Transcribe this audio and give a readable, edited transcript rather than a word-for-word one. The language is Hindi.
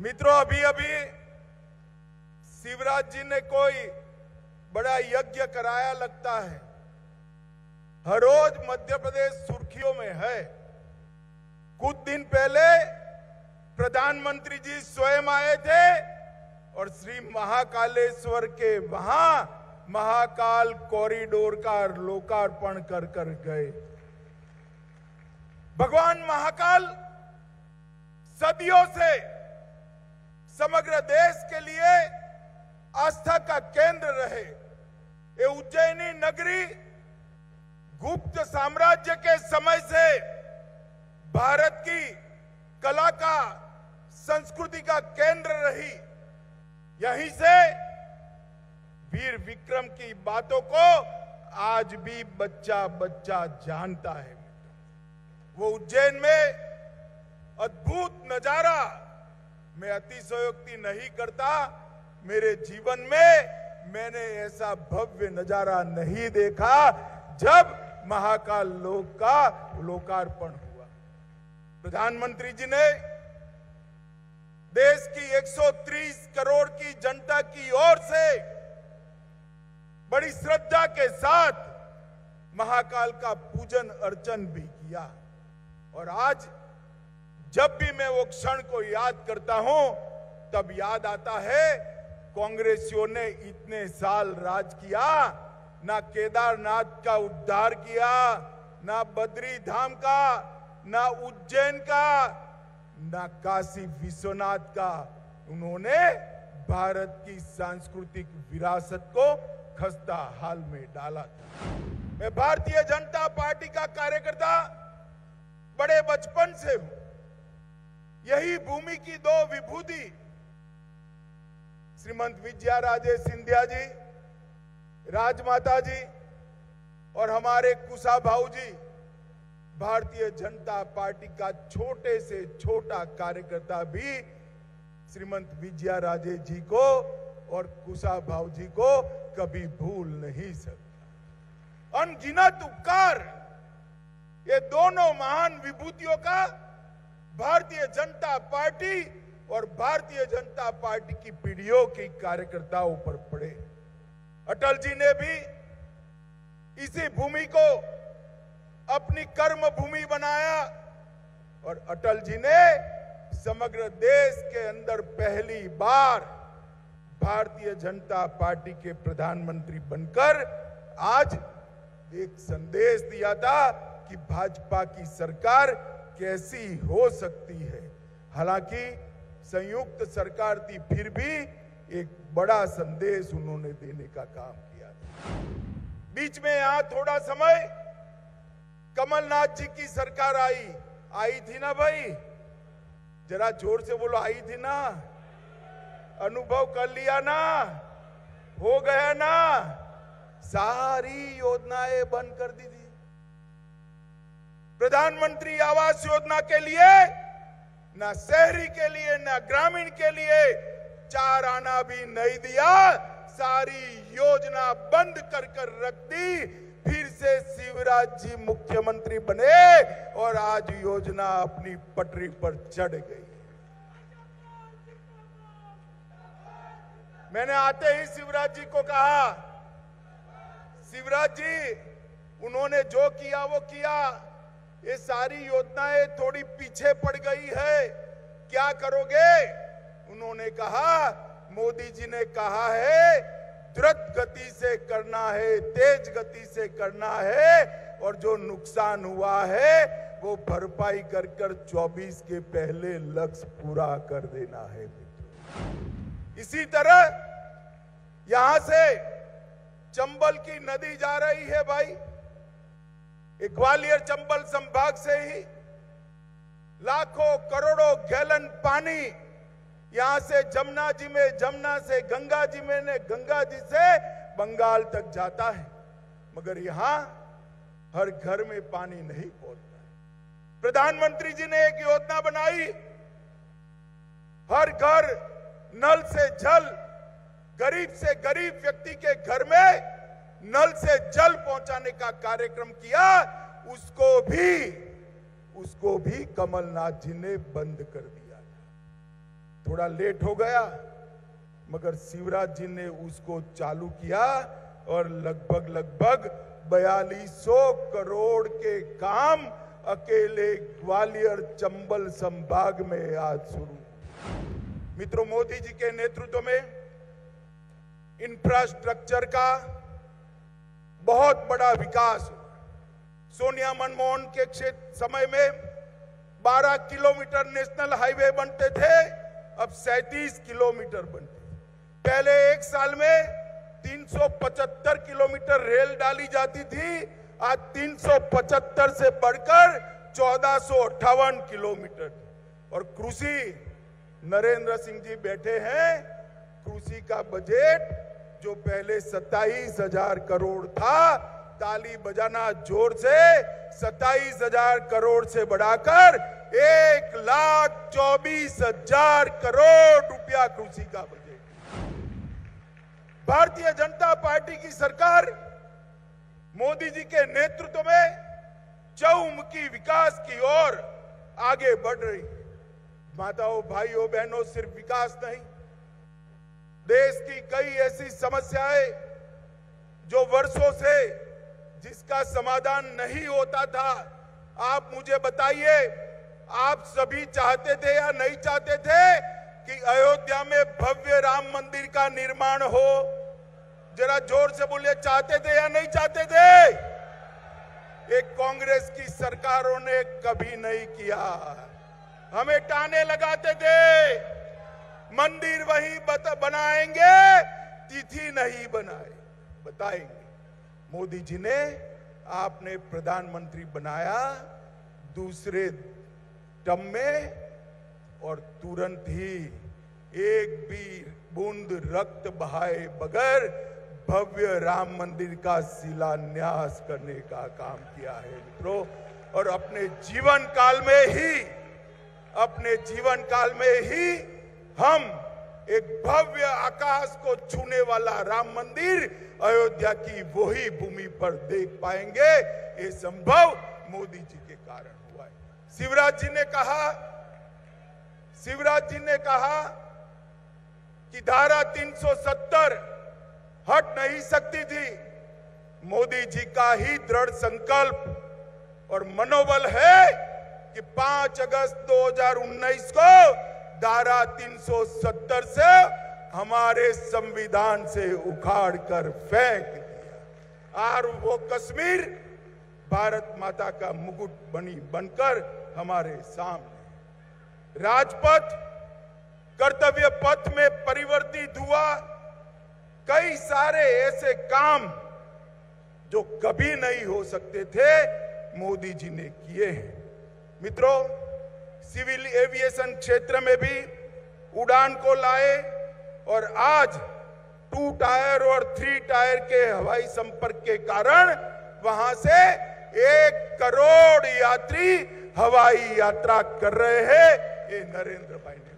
मित्रों, अभी अभी शिवराज जी ने कोई बड़ा यज्ञ कराया लगता है। हर रोज मध्य प्रदेश सुर्खियों में है। कुछ दिन पहले प्रधानमंत्री जी स्वयं आए थे और श्री महाकालेश्वर के वहां महाकाल कॉरिडोर का लोकार्पण कर गए। भगवान महाकाल सदियों से समग्र देश के लिए आस्था का केंद्र रहे। ये उज्जैनी नगरी गुप्त साम्राज्य के समय से भारत की कला का, संस्कृति का केंद्र रही। यहीं से वीर विक्रम की बातों को आज भी बच्चा बच्चा जानता है। वो उज्जैन में अद्भुत नजारा मैं अतिशयोक्ति नहीं करता। मेरे जीवन में मैंने ऐसा भव्य नजारा नहीं देखा जब महाकाल लोक का लोकार्पण हुआ। प्रधानमंत्री जी ने देश की 130 करोड़ की जनता की ओर से बड़ी श्रद्धा के साथ महाकाल का पूजन अर्चन भी किया। और आज जब भी मैं वो क्षण को याद करता हूं तब याद आता है, कांग्रेसियों ने इतने साल राज किया, ना केदारनाथ का उद्धार किया, ना बद्री धाम का, ना उज्जैन का, ना काशी विश्वनाथ का। उन्होंने भारत की सांस्कृतिक विरासत को खस्ता हाल में डाला था। मैं भारतीय जनता पार्टी का कार्यकर्ता बड़े बचपन से हूं। यही भूमि की दो विभूति श्रीमंत विजयाराजे सिंधिया जी, राजमाता जी और हमारे कुशा भाऊ जी, भारतीय जनता पार्टी का छोटे से छोटा कार्यकर्ता भी श्रीमंत विजयाराजे जी को और कुशा भाऊ जी को कभी भूल नहीं सकता। अनगिनत उपकार ये दोनों महान विभूतियों का भारतीय जनता पार्टी और भारतीय जनता पार्टी की पीढ़ियों के कार्यकर्ताओं पर पड़े। अटल जी ने भी इसी भूमि को अपनी कर्म भूमि बनाया और अटल जी ने समग्र देश के अंदर पहली बार भारतीय जनता पार्टी के प्रधानमंत्री बनकर आज एक संदेश दिया था कि भाजपा की सरकार कैसी हो सकती है। हालांकि संयुक्त सरकार थी, फिर भी एक बड़ा संदेश उन्होंने देने का काम किया था। बीच में यहां थोड़ा समय कमलनाथ जी की सरकार आई थी ना भाई, जरा जोर से बोलो, आई थी ना? अनुभव कर लिया ना? हो गया ना? सारी योजनाएं बंद कर दी थी। प्रधानमंत्री आवास योजना के लिए ना शहरी के लिए ना ग्रामीण के लिए 4 आना भी नहीं दिया। सारी योजना बंद कर रख दी। फिर से शिवराज जी मुख्यमंत्री बने और आज योजना अपनी पटरी पर चढ़ गई। मैंने आते ही शिवराज जी को कहा, शिवराज जी उन्होंने जो किया वो किया, ये सारी योजनाएं थोड़ी पीछे पड़ गई है, क्या करोगे? उन्होंने कहा, मोदी जी ने कहा है द्रुत गति से करना है, तेज गति से करना है और जो नुकसान हुआ है वो भरपाई कर 24 के पहले लक्ष्य पूरा कर देना है। इसी तरह यहां से चंबल की नदी जा रही है भाई। ग्वालियर चंबल संभाग से ही लाखों करोड़ों गैलन पानी यहां से जमुना जी में, जमुना से गंगा जी में, गंगा जी से बंगाल तक जाता है, मगर यहां हर घर में पानी नहीं पहुंचता है। प्रधानमंत्री जी ने एक योजना बनाई, हर घर नल से जल, गरीब से गरीब व्यक्ति के घर में नल से जल पहुंचाने का कार्यक्रम किया। उसको भी कमलनाथ जी ने बंद कर दिया। थोड़ा लेट हो गया, मगर शिवराज जी ने उसको चालू किया और लगभग 4200 करोड़ के काम अकेले ग्वालियर चंबल संभाग में आज शुरू। मित्रों, मोदी जी के नेतृत्व में इंफ्रास्ट्रक्चर का बहुत बड़ा विकास हुआ। सोनिया मनमोहन के समय में 12 किलोमीटर नेशनल हाईवे बनते थे, अब 37 किलोमीटर बनते। पहले एक साल में 375 किलोमीटर रेल डाली जाती थी, आज 375 से बढ़कर 1458 किलोमीटर। और कृषि, नरेंद्र सिंह जी बैठे हैं, कृषि का बजट जो पहले 27,000 करोड़ था, ताली बजाना जोर से, 27,000 करोड़ से बढ़ाकर 1,24,000 करोड़ रुपया कृषि का बजट। भारतीय जनता पार्टी की सरकार मोदी जी के नेतृत्व में चहुमुखी विकास की ओर आगे बढ़ रही है। माताओं, भाइयों, बहनों, सिर्फ विकास नहीं, देश की कई ऐसी समस्याएं जो वर्षों से जिसका समाधान नहीं होता था, आप मुझे बताइए, आप सभी चाहते थे या नहीं चाहते थे कि अयोध्या में भव्य राम मंदिर का निर्माण हो? जरा जोर से बोलिए, चाहते थे या नहीं चाहते थे? एक कांग्रेस की सरकारों ने कभी नहीं किया। हमें ताने लगाते थे, मंदिर वहीं बनाएंगे, तिथि नहीं बताएंगे। मोदी जी ने आपने प्रधानमंत्री बनाया दूसरे टर्म में, और तुरंत ही एक भी बूंद रक्त बहाए बगैर भव्य राम मंदिर का शिलान्यास करने का काम किया है मित्रों। और अपने जीवन काल में ही हम एक भव्य आकाश को छूने वाला राम मंदिर अयोध्या की वही भूमि पर देख पाएंगे। ये संभव मोदी जी के कारण हुआ है। शिवराज जी ने कहा कि धारा 370 हट नहीं सकती थी। मोदी जी का ही दृढ़ संकल्प और मनोबल है कि 5 अगस्त 2019 को धारा 370 से हमारे संविधान से उखाड़ कर फेंक दिया, और वो कश्मीर भारत माता का मुकुट बनकर हमारे सामने। राजपथ कर्तव्य पथ में परिवर्तित हुआ। कई सारे ऐसे काम जो कभी नहीं हो सकते थे, मोदी जी ने किए हैं। मित्रों, सिविल एविएशन क्षेत्र में भी उड़ान को लाए, और आज 2 टायर और 3 टायर के हवाई संपर्क के कारण वहां से 1 करोड़ यात्री हवाई यात्रा कर रहे हैं। ये नरेंद्र भाई ने